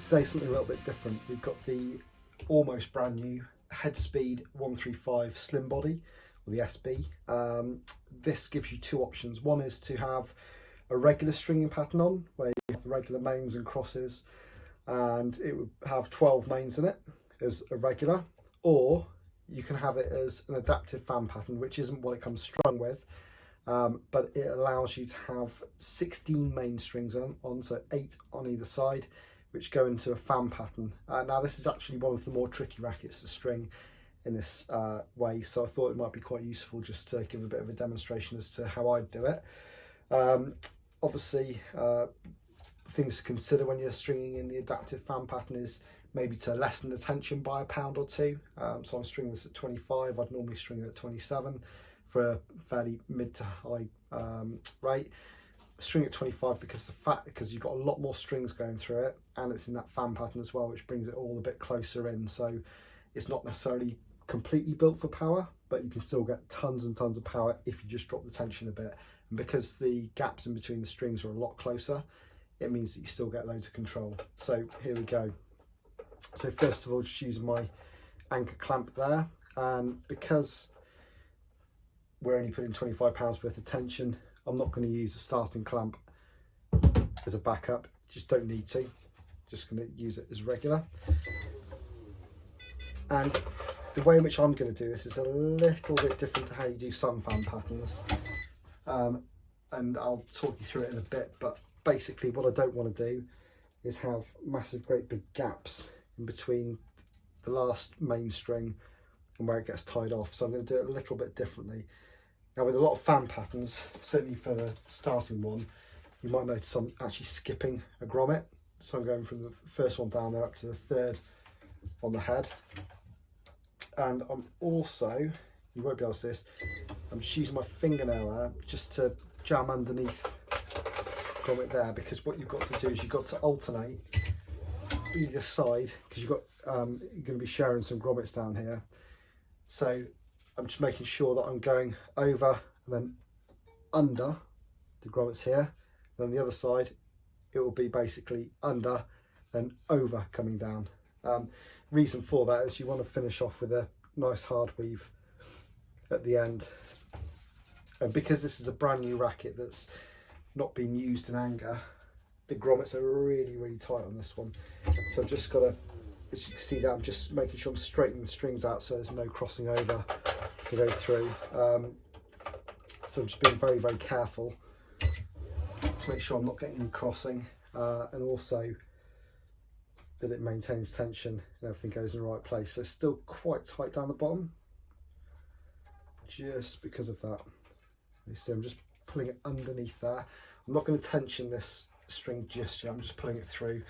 today something a little bit different. We've got the almost brand new Headspeed 135 Slim Body, or the SB. This gives you two options. One is to have a regular stringing pattern on, where you have regular mains and crosses, and it would have 12 mains in it as a regular, or you can have it as an adaptive fan pattern, which isn't what it comes strung with, but it allows you to have 16 main strings on, so 8 on either side, which go into a fan pattern. Now this is actually one of the more tricky rackets to string in this way, so I thought it might be quite useful just to give a bit of a demonstration as to how I do it. Obviously, things to consider when you're stringing in the adaptive fan pattern is maybe to lessen the tension by £1 or £2. So I'm stringing this at 25. I'd normally string it at 27 for a fairly mid to high rate. String at 25 because you've got a lot more strings going through it, and it's in that fan pattern as well, which brings it all a bit closer in. So it's not necessarily completely built for power, but you can still get tons and tons of power if you just drop the tension a bit. And because the gaps in between the strings are a lot closer, it means that you still get loads of control. So here we go. So first of all, just using my anchor clamp there, and because we're only putting £25 worth of tension, I'm not going to use a starting clamp as a backup. Just don't need to. Just going to use it as regular. And the way in which I'm going to do this is a little bit different to how you do some fan patterns, and I'll talk you through it in a bit. But basically what I don't want to do is have massive great big gaps in between the last main string and where it gets tied off, so I'm going to do it a little bit differently. Now with a lot of fan patterns, certainly for the starting one, you might notice I'm actually skipping a grommet, so I'm going from the first one down there up to the third on the head. And I'm also, you won't be able to see this, I'm just using my fingernail there just to jam underneath grommet there, because what you've got to do is you've got to alternate either side, because you're going to be sharing some grommets down here. So I'm just making sure that I'm going over and then under the grommets here, and then the other side it will be basically under and over coming down. Reason for that is you want to finish off with a nice hard weave at the end, and because this is a brand new racket that's not been used in anger, the grommets are really tight on this one. So I've just got to, as you can see that, I'm just making sure I'm straightening the strings out so there's no crossing over to go through. So I'm just being very careful to make sure I'm not getting any crossing, and also that it maintains tension and everything goes in the right place. So it's still quite tight down the bottom, just because of that. You see I'm just pulling it underneath there. I'm not going to tension this string just yet, I'm just pulling it through.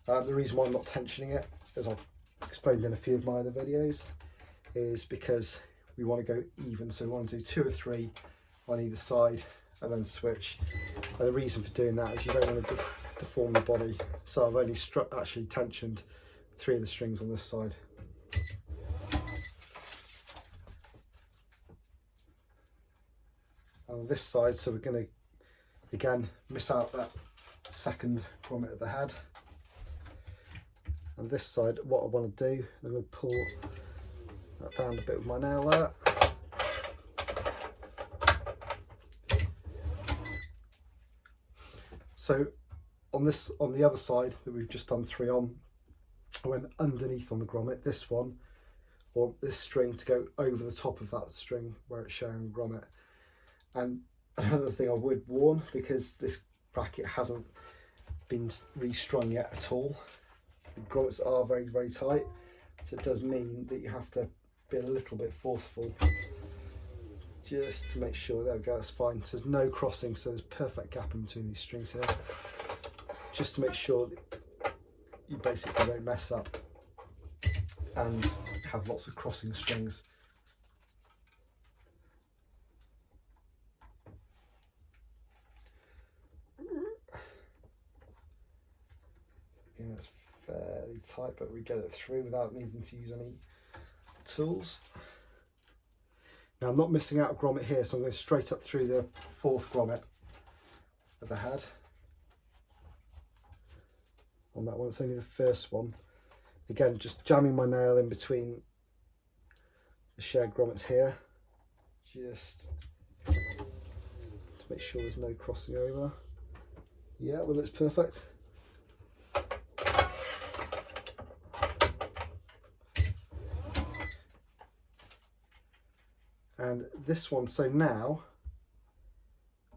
The reason why I'm not tensioning it, as I've explained in a few of my other videos, is because we want to go even. So we want to do 2 or 3 on either side and then switch. And the reason for doing that is you don't want to deform the body. So I've only actually tensioned 3 of the strings on this side. And on this side, so we're going to again miss out that second grommet at the head. And this side, what I want to do, I'm going to pull that down a bit with my nail there. So on the other side that we've just done 3 on, I went underneath on the grommet, this one, or this string, to go over the top of that string where it's sharing a grommet. And another thing I would warn, because this racket hasn't been restrung yet at all, the grommets are very tight, so it does mean that you have to be a little bit forceful just to make sure. There we go, that's fine. So there's no crossing, so there's perfect gap in between these strings here, just to make sure that you basically don't mess up and have lots of crossing strings. Yeah, it's fairly tight, but we get it through without needing to use any tools. Now I'm not missing out a grommet here, so I'm going straight up through the 4th grommet at the head on that one. It's only the first one. Again, just jamming my nail in between the shared grommets here, just to make sure there's no crossing over. Yeah, well, it's perfect. And this one, so now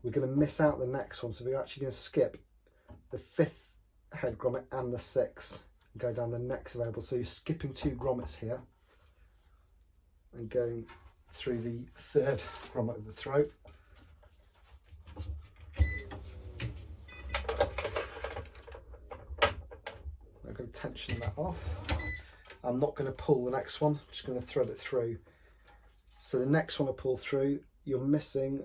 we're going to miss out the next one, so we're actually going to skip the 5th head grommet and the 6th and go down the next available. So you're skipping 2 grommets here and going through the 3rd grommet of the throat. I'm going to tension that off. I'm not going to pull the next one, I'm just going to thread it through. So the next one I pull through, you're missing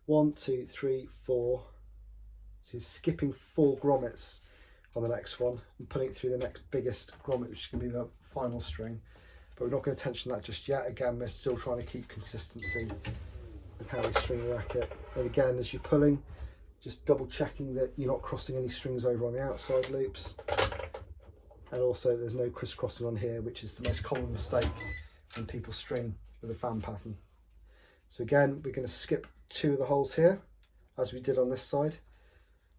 1, 2, 3, 4. So you're skipping 4 grommets on the next one and putting it through the next biggest grommet, which is going to be the final string. But we're not going to tension that just yet. Again, we're still trying to keep consistency with how we string the racket. And again, as you're pulling, just double checking that you're not crossing any strings over on the outside loops. And also there's no crisscrossing on here, which is the most common mistake when people string with a fan pattern. So again, we're going to skip 2 of the holes here, as we did on this side.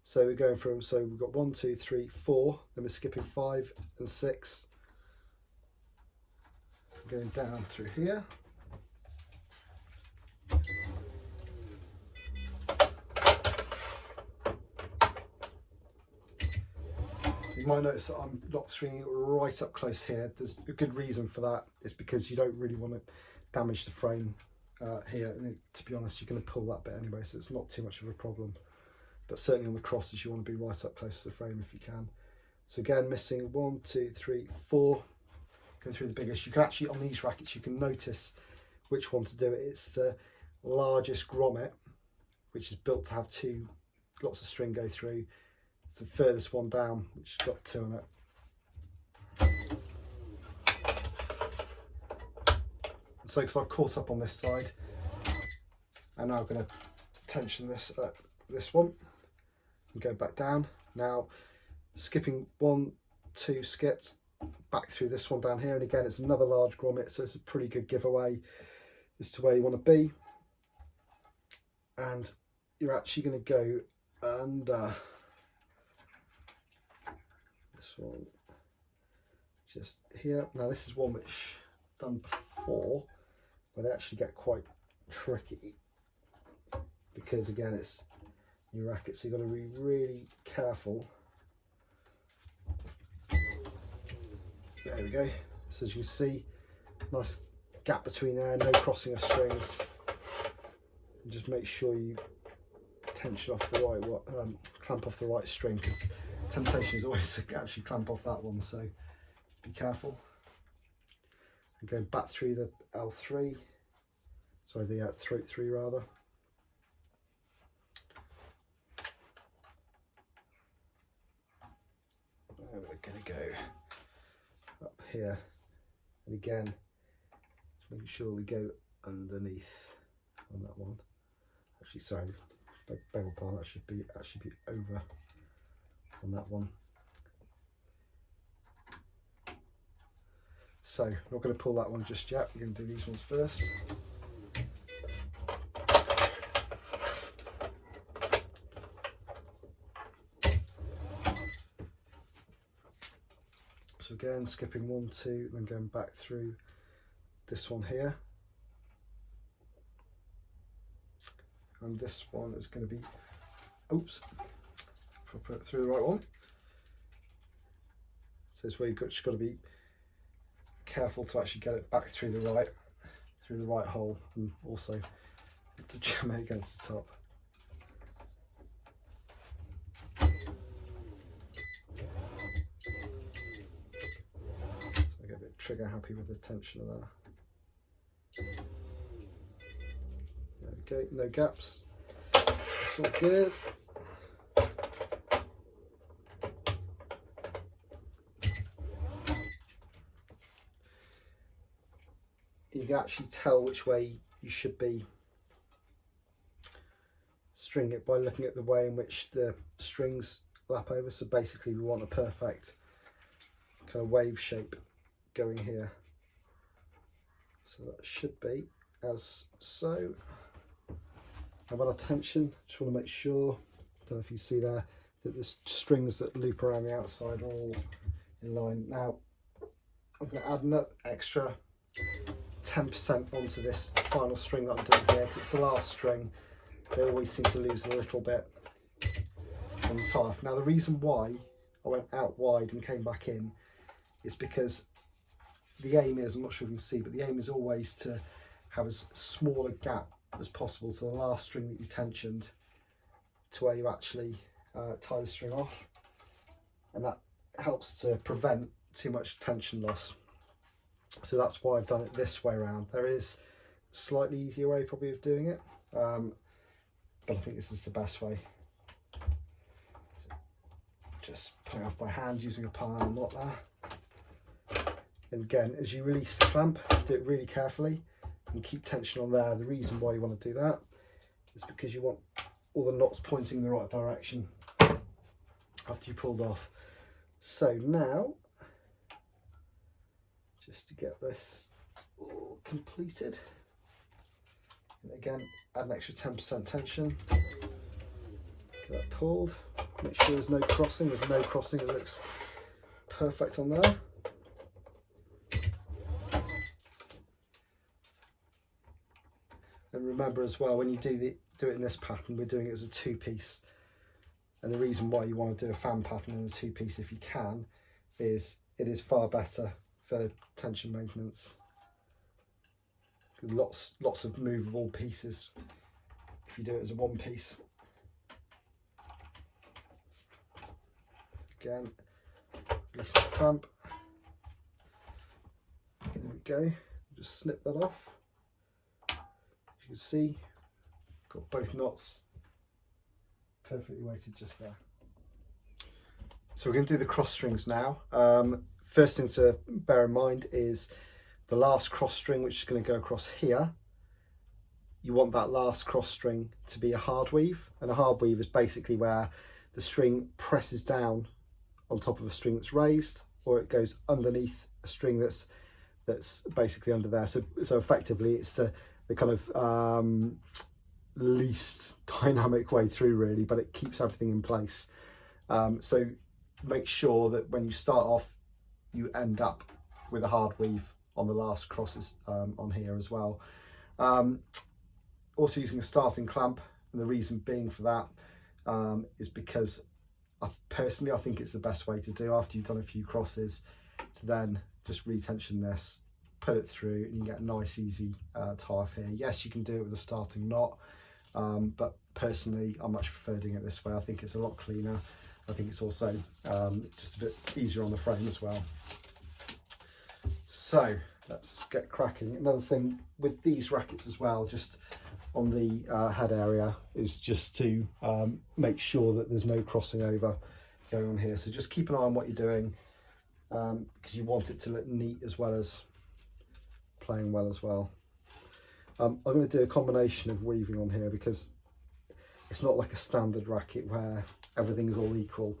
So we're going from, so we've got 1, 2, 3, 4, then we're skipping 5 and 6. Going down through here. You might notice that I'm not stringing it right up close here. There's a good reason for that. It's because you don't really want to damage the frame here. And to be honest, you're going to pull that bit anyway, so it's not too much of a problem. But certainly on the crosses, you want to be right up close to the frame if you can. So again, missing 1, 2, 3, 4. Going through the biggest. You can actually, on these rackets, you can notice which one to do it. It's the largest grommet, which is built to have lots of string go through. It's the furthest one down, which has got 2 on it. And so, because I've caught up on this side, I'm now going to tension this one and go back down. Now, skipping 1, 2 skips, back through this one down here, and again it's another large grommet, so it's a pretty good giveaway as to where you want to be. And you're actually going to go under this one just here. Now this is one which I've done before, where they actually get quite tricky because again it's new racket, so you've got to be really careful. There we go. So as you can see, nice gap between there, no crossing of strings. And just make sure you tension off the right, clamp off the right string, because temptation is always to actually clamp off that one. So be careful. And going back through the L3, sorry, the throat 3 rather. And we're going to go up here, and again making sure we go underneath on that one. Actually, sorry, beg your pardon, that should actually be over on that one. So I'm not going to pull that one just yet, we're going to do these ones first. So again, skipping 1, 2, then going back through this one here. And this one is going to be, oops, if I put it through the right one. So it's where you've just got to be careful to actually get it back through the right hole, and also to jam it against the top. Trigger happy with the tension of that. There we go, no gaps, it's all good. You can actually tell which way you should be stringing it by looking at the way in which the strings lap over. So basically we want a perfect kind of wave shape going here. So that should be as so. Now when I tension, just want to make sure, don't know if you see there, that the strings that loop around the outside are all in line. Now I'm going to add an extra 10% onto this final string that I'm doing here, because it's the last string. They always seem to lose a little bit on the top. Now the reason why I went out wide and came back in is because the aim is, I'm not sure if you can see, but the aim is always to have as small a gap as possible to the last string that you tensioned to where you actually tie the string off, and that helps to prevent too much tension loss. So that's why I've done it this way around. There is a slightly easier way probably of doing it, but I think this is the best way. Just putting off by hand using a palm knot there. And again, as you release the clamp, do it really carefully and keep tension on there. The reason why you want to do that is because you want all the knots pointing in the right direction after you pulled off. So now, just to get this all completed, and again, add an extra 10% tension, get that pulled, make sure there's no crossing. There's no crossing, it looks perfect on there. And remember as well, when you do it in this pattern, we're doing it as a two-piece. And the reason why you want to do a fan pattern in a two-piece, if you can, is it is far better for tension maintenance. Lots of movable pieces if you do it as a one piece. Again, release the clamp. There we go. Just snip that off. You can see, got both knots perfectly weighted just there. So we're going to do the cross strings now. First thing to bear in mind is the last cross string, which is going to go across here. You want that last cross string to be a hard weave, and a hard weave is basically where the string presses down on top of a string that's raised, or it goes underneath a string that's basically under there. So effectively it's the kind of least dynamic way through really, but it keeps everything in place. So make sure that when you start off you end up with a hard weave on the last crosses on here as well. Also using a starting clamp, and the reason being for that is because I think it's the best way to do after you've done a few crosses, to then just retension this, put it through, and you get a nice easy tie off here. Yes, you can do it with a starting knot, but personally I much prefer doing it this way. I think it's a lot cleaner. I think it's also just a bit easier on the frame as well. So let's get cracking. Another thing with these rackets as well, just on the head area, is just to make sure that there's no crossing over going on here. So just keep an eye on what you're doing, because you want it to look neat as well as playing well as well. I'm going to do a combination of weaving on here, because it's not like a standard racket where everything's all equal.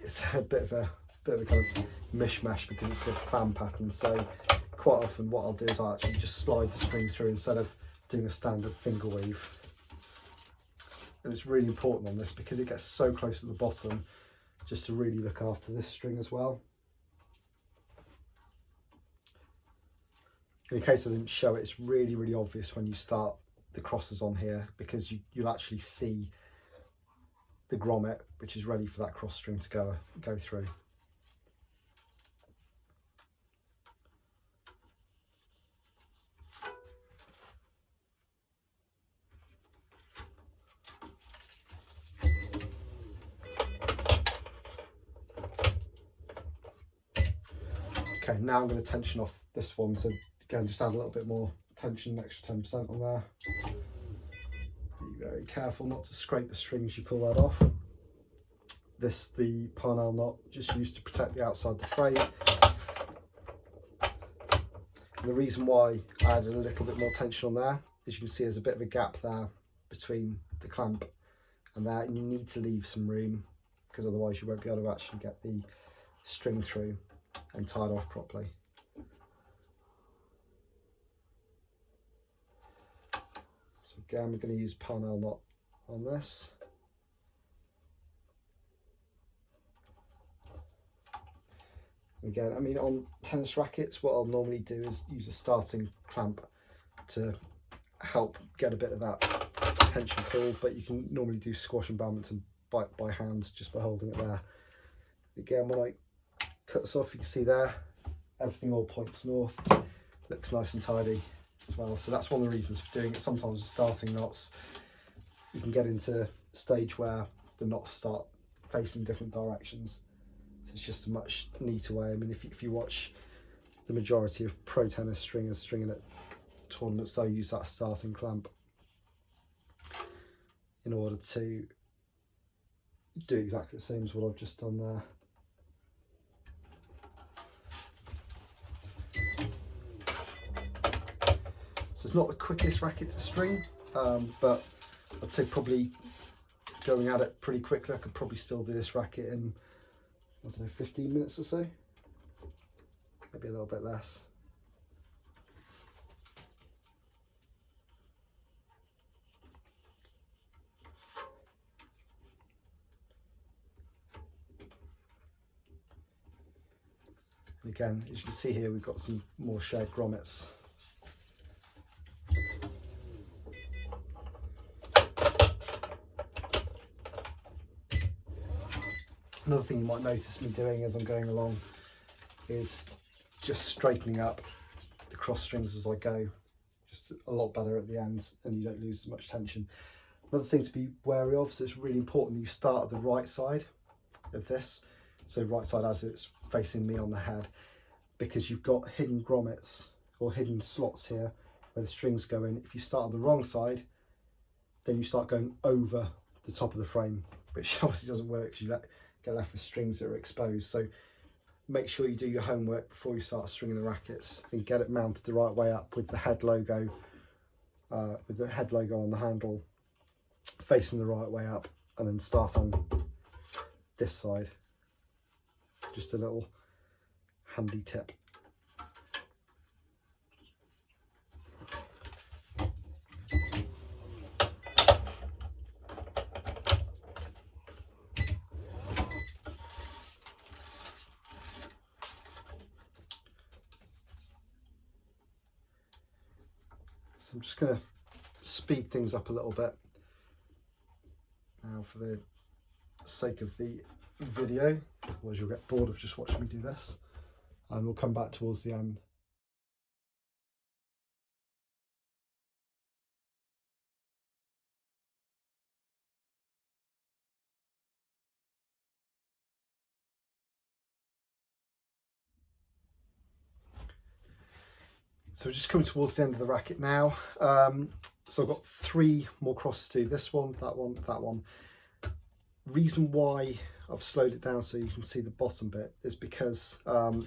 It's a bit of a kind of mishmash because it's a fan pattern. So quite often what I'll do is I'll actually just slide the string through instead of doing a standard finger weave. And it's really important on this because it gets so close to the bottom, just to really look after this string as well. In case I didn't show it, it's really obvious when you start the crosses on here, because you'll actually see the grommet, which is ready for that cross string to go through. Okay, now I'm going to tension off this one. So again, just add a little bit more tension, an extra 10% on there. Be very careful not to scrape the string as you pull that off. The parnell knot just used to protect the outside of the frame. And the reason why I added a little bit more tension on there, as you can see, there's a bit of a gap there between the clamp and there, and you need to leave some room because otherwise you won't be able to actually get the string through and tied off properly. So again, we're going to use parnell knot on this. Again, I mean, on tennis rackets, what I'll normally do is use a starting clamp to help get a bit of that tension pull, but you can normally do squash and badminton by hand just by holding it there. Again, when I cut this off, you can see there, everything all points north, looks nice and tidy as well. So that's one of the reasons for doing it. Sometimes with starting knots, you can get into a stage where the knots start facing different directions. So it's just a much neater way. I mean, if you watch the majority of pro tennis stringers stringing at tournaments, they use that starting clamp in order to do exactly the same as what I've just done there. So it's not the quickest racket to string, but I'd say probably going at it pretty quickly. I could probably still do this racket in, I don't know, 15 minutes or so, maybe a little bit less. And again, as you can see here, we've got some more shared grommets. Another thing you might notice me doing as I'm going along is just straightening up the cross strings as I go, just a lot better at the ends, and you don't lose as much tension. Another thing to be wary of, so it's really important you start at the right side of this, so right side as it's facing me on the head, because you've got hidden grommets or hidden slots here where the strings go in. If you start on the wrong side, then you start going over the top of the frame, which obviously doesn't work because you get left with strings that are exposed. So make sure you do your homework before you start stringing the rackets and get it mounted the right way up with the head logo on the handle facing the right way up, and then start on this side. Just a little handy tip. So I'm just going to speed things up a little bit now for the sake of the video, otherwise you'll get bored of just watching me do this, and we'll come back towards the end. So we're just coming towards the end of the racket now. So I've got 3 more crosses to do, this one, that one, that one. Reason why I've slowed it down so you can see the bottom bit is because we're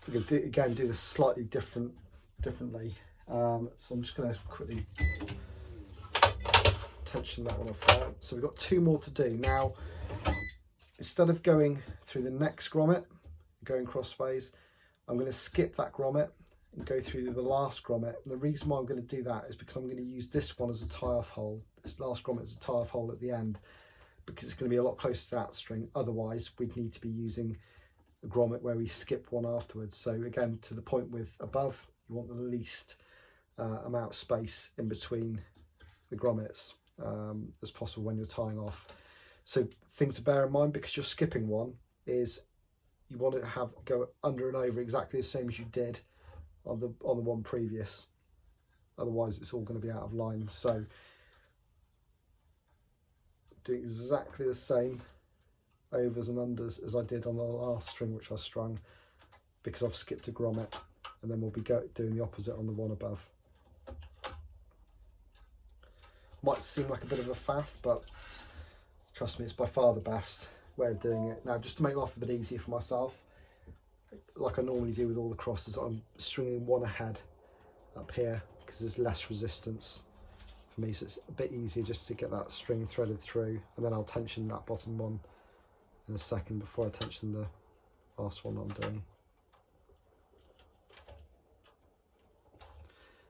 going to do this slightly differently. So I'm just going to quickly tension that one off there. So we've got 2 more to do. Now, instead of going through the next grommet, going crossways, I'm going to skip that grommet and go through the last grommet. And the reason why I'm going to do that is because I'm going to use this one as a tie-off hole, this last grommet as a tie-off hole at the end, because it's going to be a lot closer to that string. Otherwise, we'd need to be using a grommet where we skip one afterwards. So again, to the point with above, you want the least amount of space in between the grommets as possible when you're tying off. So thing to bear in mind, because you're skipping one, is you want to go under and over exactly the same as you did on the one previous. Otherwise it's all going to be out of line. So do exactly the same overs and unders as I did on the last string which I strung, because I've skipped a grommet, and then we'll be doing the opposite on the one above. Might seem like a bit of a faff, but trust me, it's by far the best way of doing it. Now, just to make life a bit easier for myself, like I normally do with all the crosses, I'm stringing one ahead up here because there's less resistance for me, so it's a bit easier just to get that string threaded through, and then I'll tension that bottom one in a second before I tension the last one that I'm doing.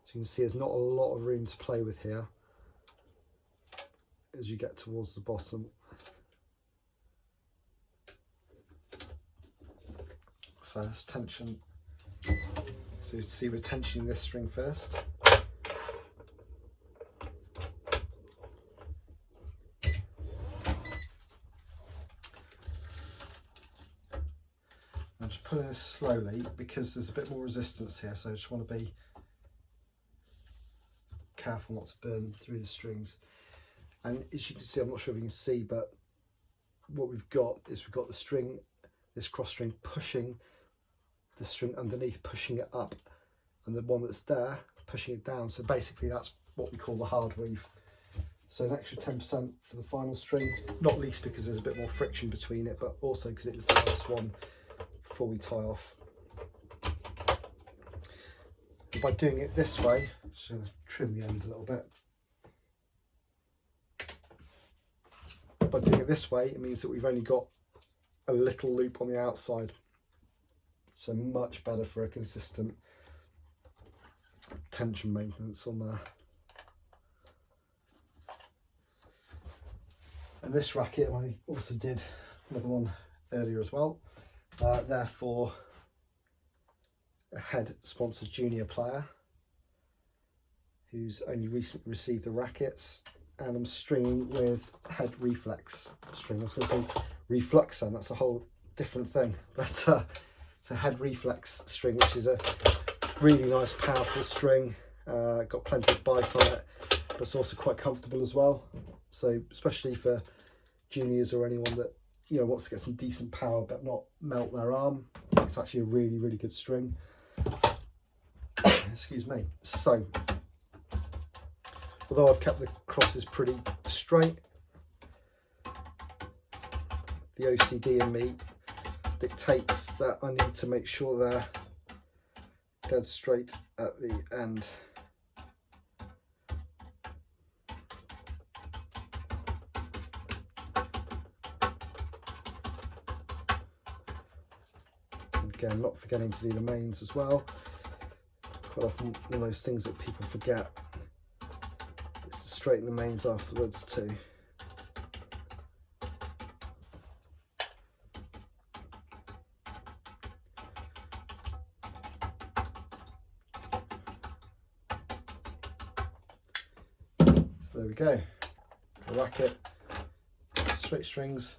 So you can see there's not a lot of room to play with here as you get towards the bottom. So let's tension. So you see we're tensioning this string first. I'm just pulling this slowly because there's a bit more resistance here, so I just want to be careful not to burn through the strings. And as you can see, I'm not sure if you can see, but what we've got is we've got the string, this cross string pushing the string underneath, pushing it up, and the one that's there pushing it down. So basically that's what we call the hard weave. So an extra 10% for the final string, not least because there's a bit more friction between it, but also because it is the last one before we tie off. And by doing it this way, just going to trim the end a little bit. By doing it this way, it means that we've only got a little loop on the outside. So much better for a consistent tension maintenance on there. And this racket, I also did another one earlier as well. Therefore, a head sponsored junior player who's only recently received the rackets, and I'm stringing with head reflex string. I was going to say reflux, and that's a whole different thing, but it's a head reflex string, which is a really nice, powerful string. Got plenty of bite on it, but it's also quite comfortable as well. So especially for juniors or anyone that wants to get some decent power but not melt their arm, it's actually a really, really good string. Excuse me. So although I've kept the crosses pretty straight, the OCD in me dictates that I need to make sure they're dead straight at the end. Again, not forgetting to do the mains as well. Quite often one of those things that people forget is to straighten the mains afterwards too. So there we go. A racket, straight strings,